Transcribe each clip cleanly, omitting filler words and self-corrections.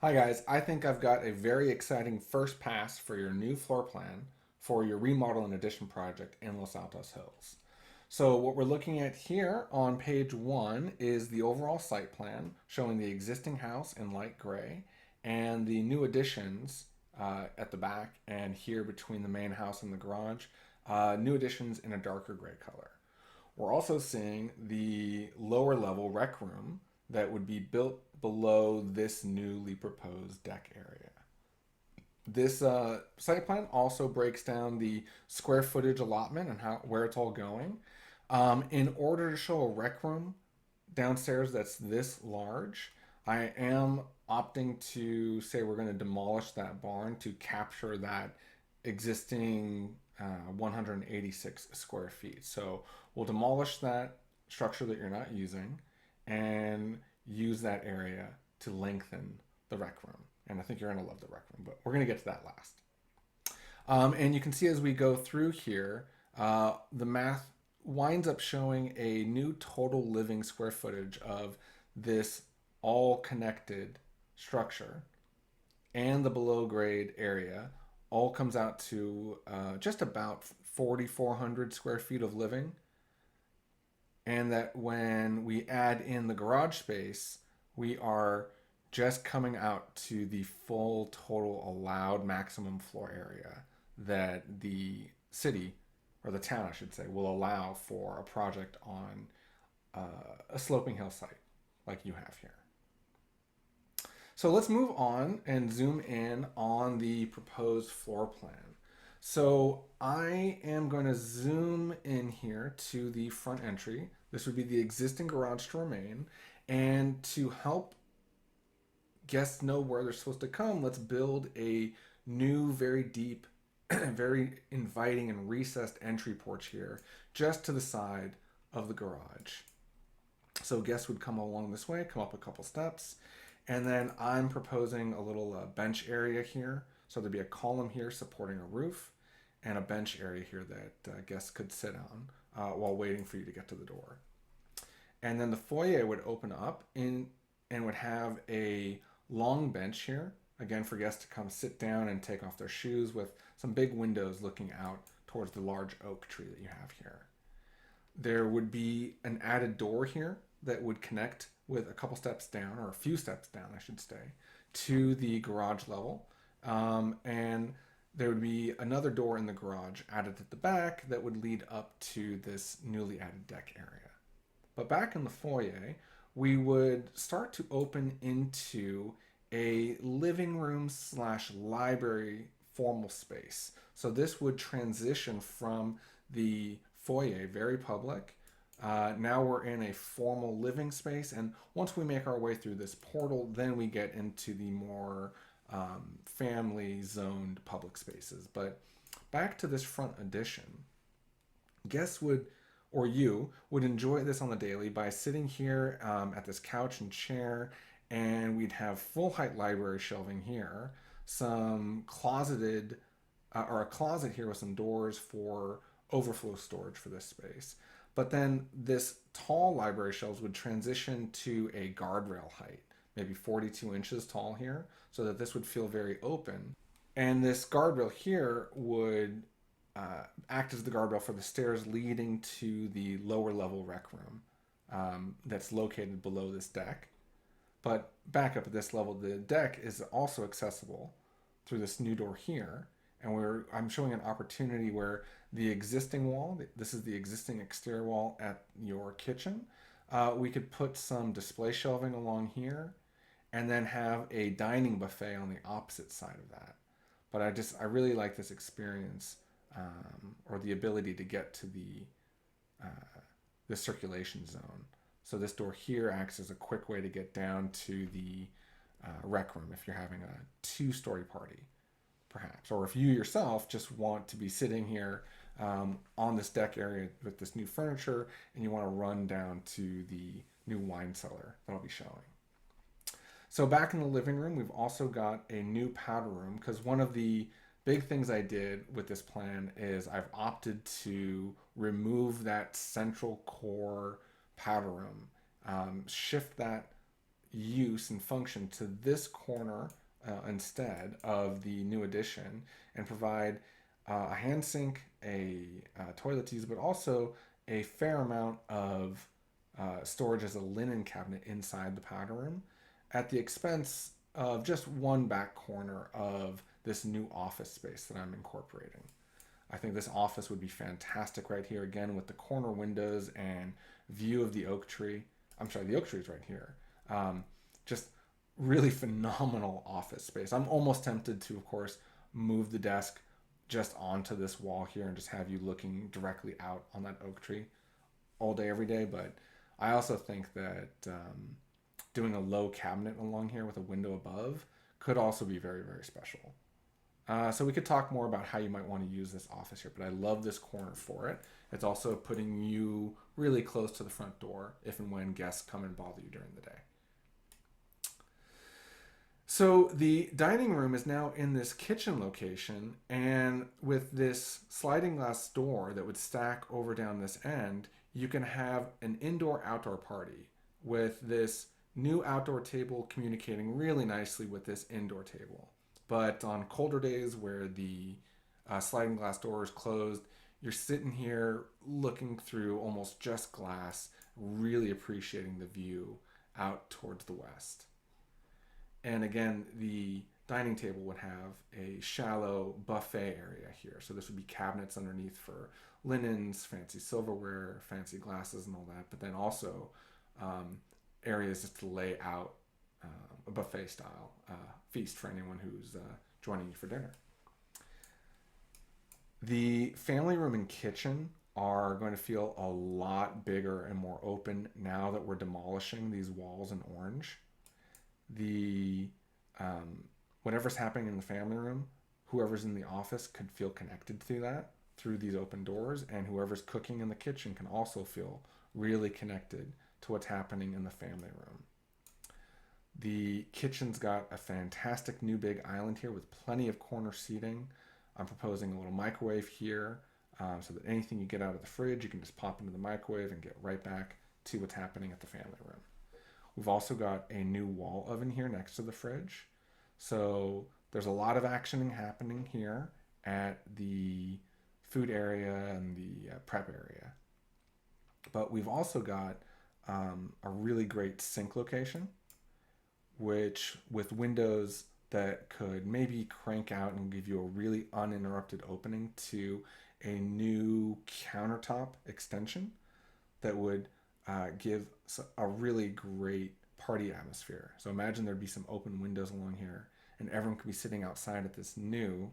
Hi guys, I think I've got a very exciting first pass for your new floor plan for your remodel and addition project in Los Altos Hills. So what we're looking at here on page one is the overall site plan showing the existing house in light gray and the new additions at the back and here between the main house and the garage, new additions in a darker gray color. We're also seeing the lower level rec room that would be built below this newly proposed deck area. This site plan also breaks down the square footage allotment and where it's all going. In order to show a rec room downstairs that's this large, I am opting to say we're going to demolish that barn to capture that existing 186 square feet. So we'll demolish that structure that you're not using and use that area to lengthen the rec room. And I think you're going to love the rec room, but we're going to get to that last. And you can see as we go through here, the math winds up showing a new total living square footage of this all connected structure and the below grade area all comes out to just about 4,400 square feet of living. And that when we add in the garage space, we are just coming out to the full total allowed maximum floor area that the city, or the town I should say, will allow for a project on a sloping hill site like you have here. So let's move on and zoom in on the proposed floor plan. So I am going to zoom in here to the front entry. This would be the existing garage to remain. And to help guests know where they're supposed to come, let's build a new, very deep, very inviting and recessed entry porch here, just to the side of the garage. So guests would come along this way, come up a couple steps, and then I'm proposing a little bench area here. So there'd be a column here supporting a roof and a bench area here that guests could sit on while waiting for you to get to the door. And then the foyer would open up and would have a long bench here, again for guests to come sit down and take off their shoes with some big windows looking out towards the large oak tree that you have here. There would be an added door here that would connect with a couple steps down, or a few steps down, I should say, to the garage level. And there would be another door in the garage added at the back that would lead up to this newly added deck area. But back in the foyer, we would start to open into a living room slash library formal space. So this would transition from the foyer, very public. Now we're in a formal living space, and once we make our way through this portal, then we get into the more family zoned public spaces. But back to this front addition, guests would, or you would enjoy this on the daily by sitting here at this couch and chair, and we'd have full height library shelving here, some closeted, or a closet here with some doors for overflow storage for this space. But then this tall library shelves would transition to a guardrail height, maybe 42 inches tall here, so that this would feel very open. And this guardrail here would act as the guardrail for the stairs leading to the lower level rec room that's located below this deck. But back up at this level, the deck is also accessible through this new door here. And I'm showing an opportunity where the existing wall, this is the existing exterior wall at your kitchen, we could put some display shelving along here and then have a dining buffet on the opposite side of that. But I really like this experience, or the ability to get to the circulation zone. So this door here acts as a quick way to get down to the rec room if you're having a two-story party, perhaps. Or if you yourself just want to be sitting here on this deck area with this new furniture and you want to run down to the new wine cellar that I'll be showing. So back in the living room, we've also got a new powder room, because one of the big things I did with this plan is I've opted to remove that central core powder room, shift that use and function to this corner instead of the new addition, and provide a hand sink, a toilet to use, but also a fair amount of storage as a linen cabinet inside the powder room at the expense of just one back corner of this new office space that I'm incorporating. I think this office would be fantastic right here, again, with the corner windows and view of the oak tree. I'm sorry, the oak tree is right here. Just really phenomenal office space. I'm almost tempted to, of course, move the desk just onto this wall here and just have you looking directly out on that oak tree all day, every day. But I also think that doing a low cabinet along here with a window above could also be very, very special. So we could talk more about how you might want to use this office here, but I love this corner for it. It's also putting you really close to the front door if and when guests come and bother you during the day. So the dining room is now in this kitchen location, and with this sliding glass door that would stack over down this end, you can have an indoor-outdoor party with this new outdoor table communicating really nicely with this indoor table. But on colder days where the sliding glass door is closed, you're sitting here looking through almost just glass, really appreciating the view out towards the west. And again, the dining table would have a shallow buffet area here. So this would be cabinets underneath for linens, fancy silverware, fancy glasses, and all that. But then also areas just to lay out a buffet style feast for anyone who's joining you for dinner. The family room and kitchen are going to feel a lot bigger and more open now that we're demolishing these walls in orange. The whatever's happening in the family room, whoever's in the office could feel connected to that through these open doors, and whoever's cooking in the kitchen can also feel really connected to what's happening in the family room. The kitchen's got a fantastic new big island here with plenty of corner seating. I'm proposing a little microwave here so that anything you get out of the fridge, you can just pop into the microwave and get right back to what's happening at the family room. We've also got a new wall oven here next to the fridge. So there's a lot of action happening here at the food area and the prep area. But we've also got a really great sink location, which with windows that could maybe crank out and give you a really uninterrupted opening to a new countertop extension that would give a really great party atmosphere. So imagine there'd be some open windows along here and everyone could be sitting outside at this new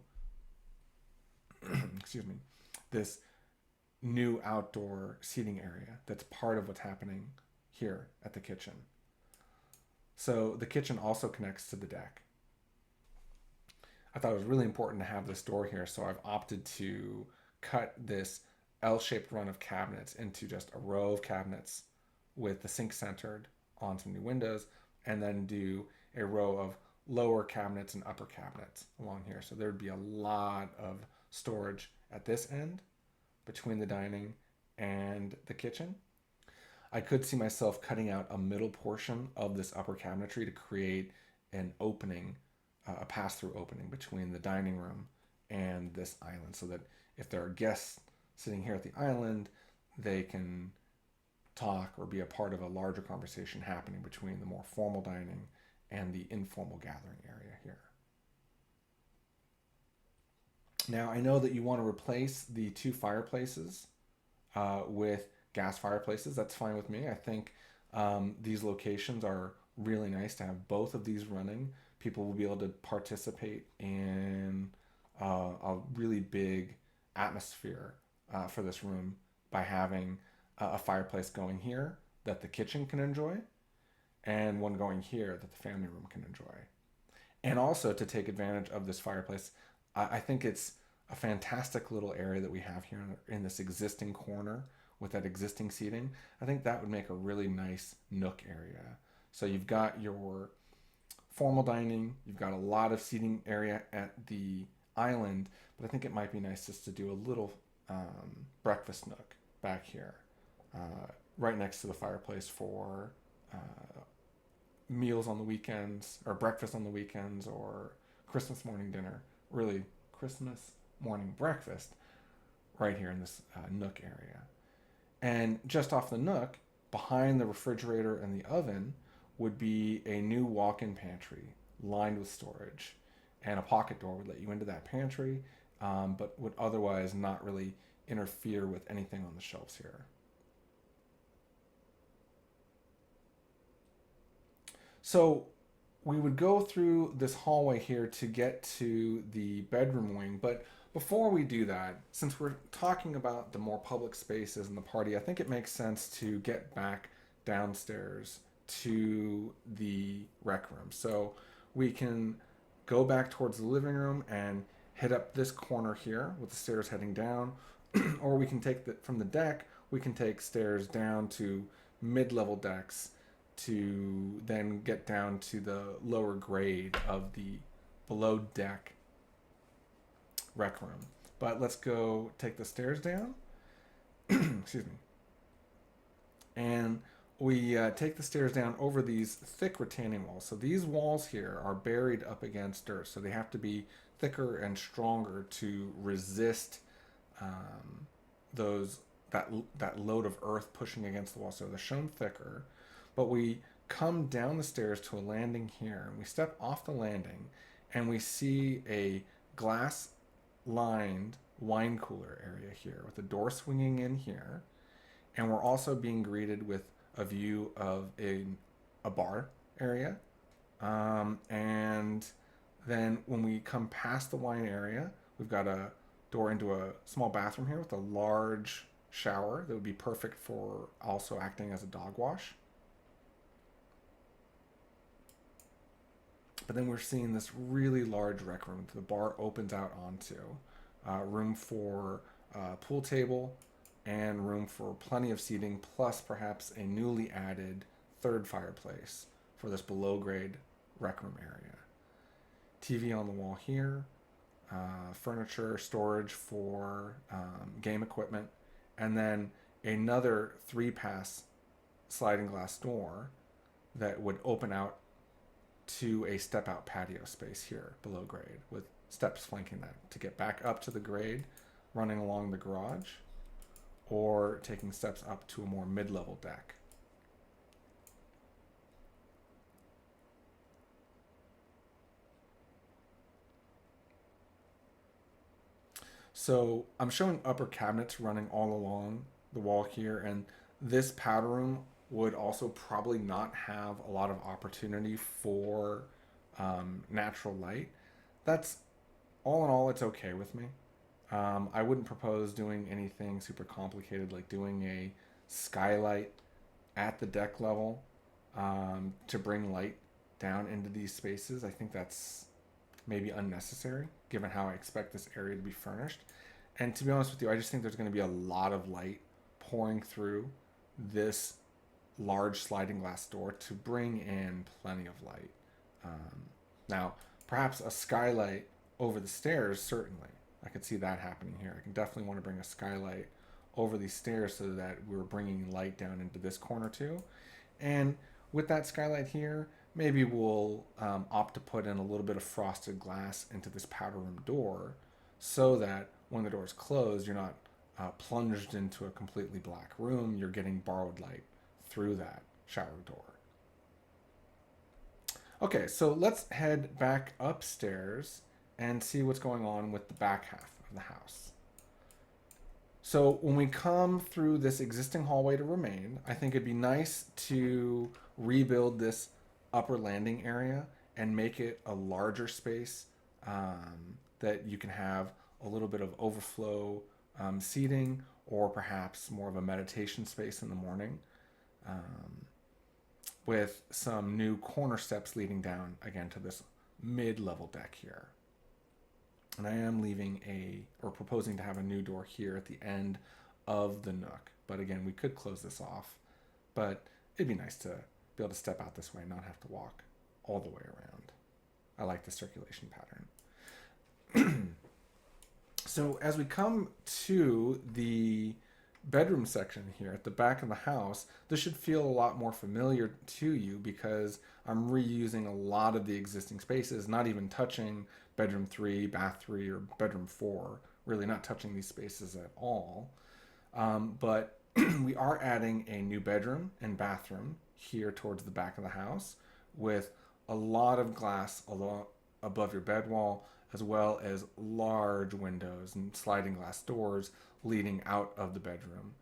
this new outdoor seating area that's part of what's happening here at the kitchen. So the kitchen also connects to the deck. I thought it was really important to have this door here, so I've opted to cut this L-shaped run of cabinets into just a row of cabinets with the sink centered on some new windows, and then do a row of lower cabinets and upper cabinets along here. So there'd be a lot of storage at this end between the dining and the kitchen. I could see myself cutting out a middle portion of this upper cabinetry to create an opening, a pass-through opening between the dining room and this island, so that if there are guests sitting here at the island, they can talk or be a part of a larger conversation happening between the more formal dining and the informal gathering area here. Now, I know that you want to replace the two fireplaces with gas fireplaces. That's fine with me. I think these locations are really nice to have both of these running. People will be able to participate in a really big atmosphere for this room by having a fireplace going here that the kitchen can enjoy and one going here that the family room can enjoy. And also to take advantage of this fireplace, I think it's a fantastic little area that we have here in this existing corner with that existing seating. I think that would make a really nice nook area. So you've got your formal dining, you've got a lot of seating area at the island, but I think it might be nice just to do a little breakfast nook back here, right next to the fireplace for meals on the weekends, or breakfast on the weekends, or Christmas morning dinner. Really, Christmas morning breakfast right here in this nook area. And just off the nook, behind the refrigerator and the oven, would be a new walk-in pantry lined with storage, and a pocket door would let you into that pantry, but would otherwise not really interfere with anything on the shelves here. So we would go through this hallway here to get to the bedroom wing, but before we do that, since we're talking about the more public spaces in the party, I think it makes sense to get back downstairs to the rec room. So we can go back towards the living room and head up this corner here with the stairs heading down, or we can take from the deck, we can take stairs down to mid-level decks to then get down to the lower grade of the below deck rec room. But let's go take the stairs down. Excuse me. And we take the stairs down over these thick retaining walls. So these walls here are buried up against dirt, so they have to be thicker and stronger to resist that load of earth pushing against the wall. So they're shown thicker, but we come down the stairs to a landing here, and we step off the landing, and we see a glass lined wine cooler area here with the door swinging in here, and we're also being greeted with a view of a bar area, and then when we come past the wine area, we've got a door into a small bathroom here with a large shower that would be perfect for also acting as a dog wash. But then we're seeing this really large rec room the bar opens out onto. Room for pool table and room for plenty of seating, plus perhaps a newly added third fireplace for this below grade rec room area. TV on the wall here, furniture, storage for game equipment, and then another 3-pass sliding glass door that would open out to a step out patio space here below grade with steps flanking that to get back up to the grade, running along the garage, or taking steps up to a more mid-level deck. So I'm showing upper cabinets running all along the wall here, and this powder room would also probably not have a lot of opportunity for natural light. That's all in all, it's okay with me. I wouldn't propose doing anything super complicated like doing a skylight at the deck level to bring light down into these spaces. I think that's maybe unnecessary given how I expect this area to be furnished. And to be honest with you, I just think there's going to be a lot of light pouring through this large sliding glass door to bring in plenty of light. Now, perhaps a skylight over the stairs, certainly. I could see that happening here. I can definitely want to bring a skylight over these stairs so that we're bringing light down into this corner too. And with that skylight here, maybe we'll opt to put in a little bit of frosted glass into this powder room door so that when the door is closed, you're not plunged into a completely black room. You're getting borrowed light through that shower door. Okay, so let's head back upstairs and see what's going on with the back half of the house. So when we come through this existing hallway to remain, I think it'd be nice to rebuild this upper landing area and make it a larger space that you can have a little bit of overflow seating, or perhaps more of a meditation space in the morning, with some new corner steps leading down again to this mid-level deck here. And I am proposing to have a new door here at the end of the nook. But again, we could close this off, but it'd be nice to be able to step out this way and not have to walk all the way around. I like the circulation pattern. So as we come to the bedroom section here at the back of the house, this should feel a lot more familiar to you because I'm reusing a lot of the existing spaces, not even touching bedroom 3, bath 3, or bedroom 4, really not touching these spaces at all. But we are adding a new bedroom and bathroom here towards the back of the house with a lot of glass above your bed wall, as well as large windows and sliding glass doors leading out of the bedroom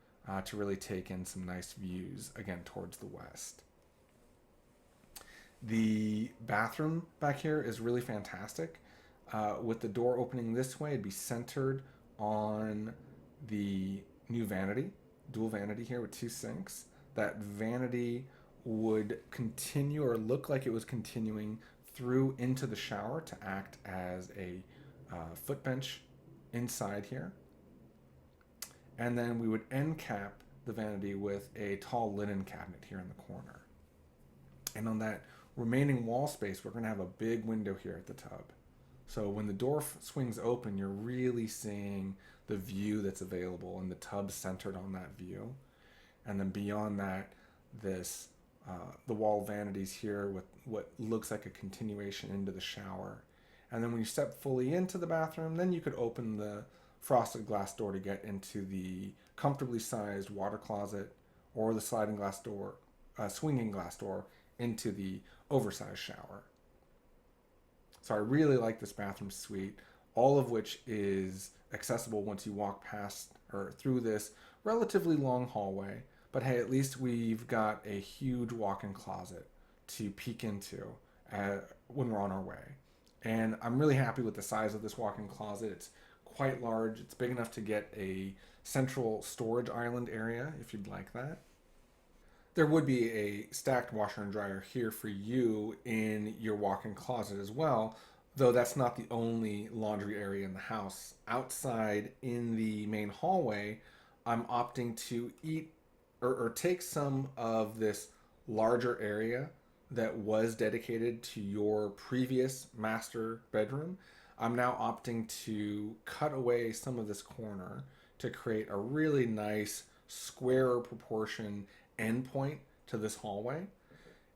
to really take in some nice views again towards the west. The bathroom back here is really fantastic. With the door opening this way, it'd be centered on the new vanity, dual vanity here with two sinks. That vanity would continue or look like it was continuing through into the shower to act as a foot bench inside here. And then we would end cap the vanity with a tall linen cabinet here in the corner. And on that remaining wall space, we're going to have a big window here at the tub. So when the door swings open, you're really seeing the view that's available and the tub centered on that view. And then beyond that, this the wall vanities here with what looks like a continuation into the shower. And then when you step fully into the bathroom, then you could open the frosted glass door to get into the comfortably sized water closet or the sliding glass door, swinging glass door into the oversized shower. So I really like this bathroom suite, all of which is accessible once you walk past or through this relatively long hallway. But hey, at least we've got a huge walk-in closet to peek into when we're on our way. And I'm really happy with the size of this walk-in closet. It's quite large. It's big enough to get a central storage island area if you'd like that. There would be a stacked washer and dryer here for you in your walk-in closet as well, though that's not the only laundry area in the house. Outside in the main hallway, I'm opting to eat or take some of this larger area that was dedicated to your previous master bedroom. I'm now opting to cut away some of this corner to create a really nice square proportion endpoint to this hallway,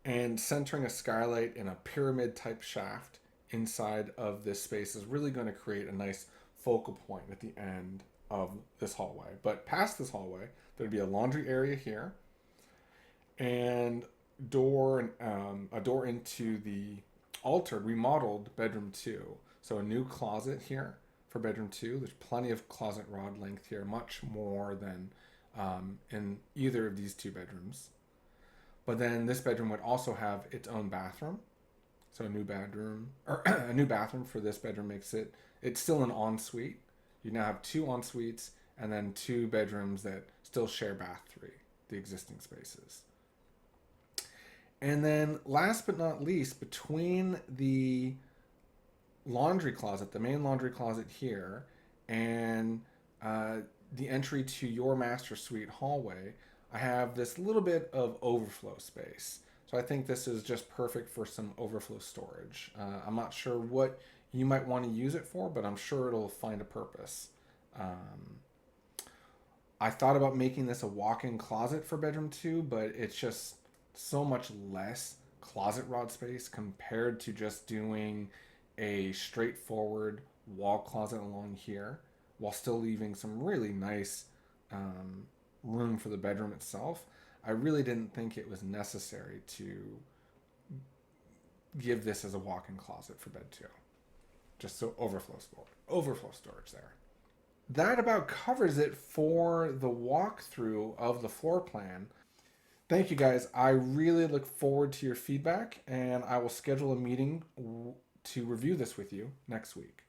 and centering a skylight in a pyramid type shaft inside of this space is really going to create a nice focal point at the end of this hallway. But past this hallway, there'd be a laundry area here and a door into the altered, remodeled bedroom 2. So a new closet here for bedroom 2. There's plenty of closet rod length here, much more than in either of these two bedrooms. But then this bedroom would also have its own bathroom. So a new bedroom or a new bathroom for this bedroom makes it's still an ensuite. You now have two en-suites and then two bedrooms that still share bath 3, the existing spaces. And then last but not least, between the laundry closet, the main laundry closet here, and the entry to your master suite hallway, I have this little bit of overflow space. So I think this is just perfect for some overflow storage. I'm not sure what you might want to use it for, but I'm sure it'll find a purpose. I thought about making this a walk-in closet for bedroom 2, but it's just so much less closet rod space compared to just doing a straightforward wall closet along here while still leaving some really nice room for the bedroom itself. I really didn't think it was necessary to give this as a walk-in closet for bed 2. Just so overflow storage there. That about covers it for the walkthrough of the floor plan. Thank you guys. I really look forward to your feedback, and I will schedule a meeting to review this with you next week.